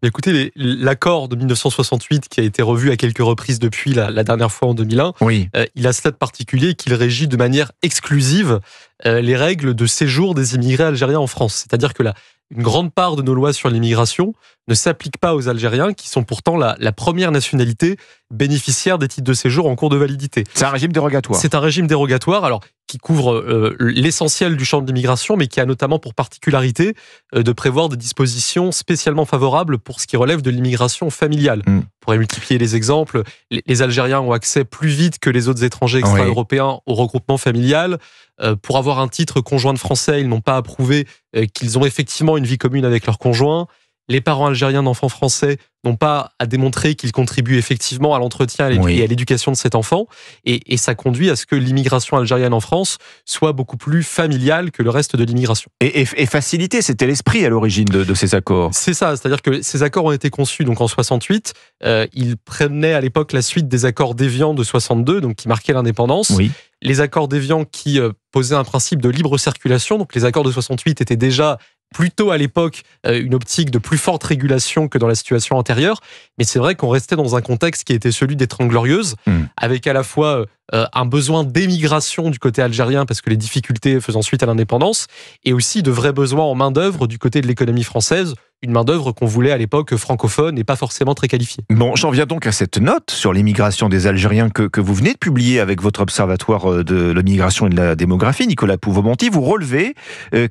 Écoutez, l'accord de 1968 qui a été revu à quelques reprises depuis la dernière fois en 2001, Oui. il a cela de particulier qu'il régit de manière exclusive les règles de séjour des immigrés algériens en France. C'est-à-dire que une grande part de nos lois sur l'immigration ne s'applique pas aux Algériens qui sont pourtant la première nationalité bénéficiaire des titres de séjour en cours de validité. C'est un régime dérogatoire. C'est un régime dérogatoire alors qui couvre l'essentiel du champ de l'immigration, mais qui a notamment pour particularité de prévoir des dispositions spécialement favorables pour ce qui relève de l'immigration familiale. On pourrait multiplier les exemples. Les Algériens ont accès plus vite que les autres étrangers extra-européens au regroupement familial. Pour avoir un titre conjoint de français, ils n'ont pas à prouver qu'ils ont effectivement une vie commune avec leur conjoint. Les parents algériens d'enfants français n'ont pas à démontrer qu'ils contribuent effectivement à l'entretien et à l'éducation de cet enfant. Et ça conduit à ce que l'immigration algérienne en France soit beaucoup plus familiale que le reste de l'immigration. Et faciliter, c'était l'esprit à l'origine de ces accords. C'est ça, c'est-à-dire que ces accords ont été conçus donc en 68. Ils prenaient à l'époque la suite des accords d'Évian de 62, donc qui marquaient l'indépendance. Oui. Les accords d'Évian qui posaient un principe de libre circulation. Donc les accords de 68 étaient déjà plutôt à l'époque une optique de plus forte régulation que dans la situation antérieure. Mais c'est vrai qu'on restait dans un contexte qui était celui des Trente Glorieuses, avec à la fois un besoin d'émigration du côté algérien parce que les difficultés faisant suite à l'indépendance, et aussi de vrais besoins en main-d'œuvre du côté de l'économie française, une main-d'œuvre qu'on voulait à l'époque francophone et pas forcément très qualifiée. Bon, j'en viens donc à cette note sur l'immigration des Algériens que vous venez de publier avec votre observatoire de l'immigration et de la démographie, Nicolas Pouvomenti. Vous relevez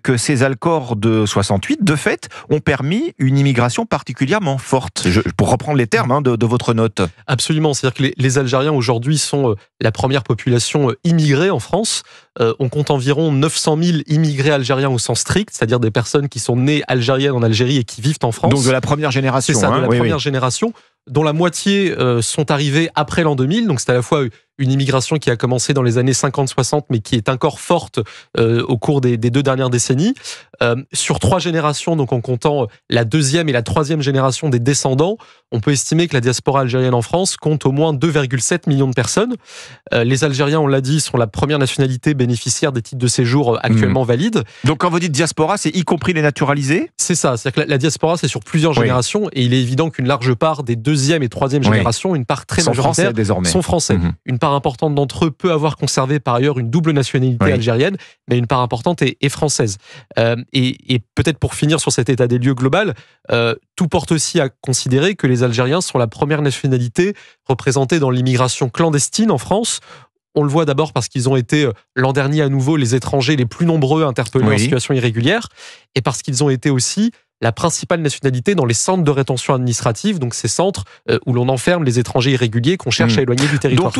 que ces accords de 68, de fait, ont permis une immigration particulièrement forte. Pour reprendre les termes de votre note. Absolument, c'est-à-dire que les Algériens aujourd'hui sont la première population immigrée en France. On compte environ 900 000 immigrés algériens au sens strict, c'est-à-dire des personnes qui sont nées algériennes en Algérie et qui vivent en France. Donc de la première génération. C'est ça, de la première génération, dont la moitié sont arrivés après l'an 2000. Donc c'est à la fois une immigration qui a commencé dans les années 50-60, mais qui est encore forte au cours des 2 dernières décennies. Sur 3 générations, donc en comptant la 2e et la 3e génération des descendants, on peut estimer que la diaspora algérienne en France compte au moins 2,7 millions de personnes. Les Algériens, on l'a dit, sont la première nationalité bénéficiaire des titres de séjour actuellement valides. Donc quand vous dites diaspora, c'est y compris les naturalisés ? C'est ça, c'est-à-dire que la diaspora, c'est sur plusieurs générations, et il est évident qu'une large part des 2e et 3e générations, une part très majoritaire, sont français. Une part importante d'entre eux peut avoir conservé par ailleurs une double nationalité algérienne, mais une part importante est française. Et peut-être pour finir sur cet état des lieux global, tout porte aussi à considérer que les Algériens sont la première nationalité représentée dans l'immigration clandestine en France. On le voit d'abord parce qu'ils ont été l'an dernier à nouveau les étrangers les plus nombreux interpellés en situation irrégulière, et parce qu'ils ont été aussi la principale nationalité dans les centres de rétention administrative, donc ces centres où l'on enferme les étrangers irréguliers qu'on cherche à éloigner du territoire. Donc,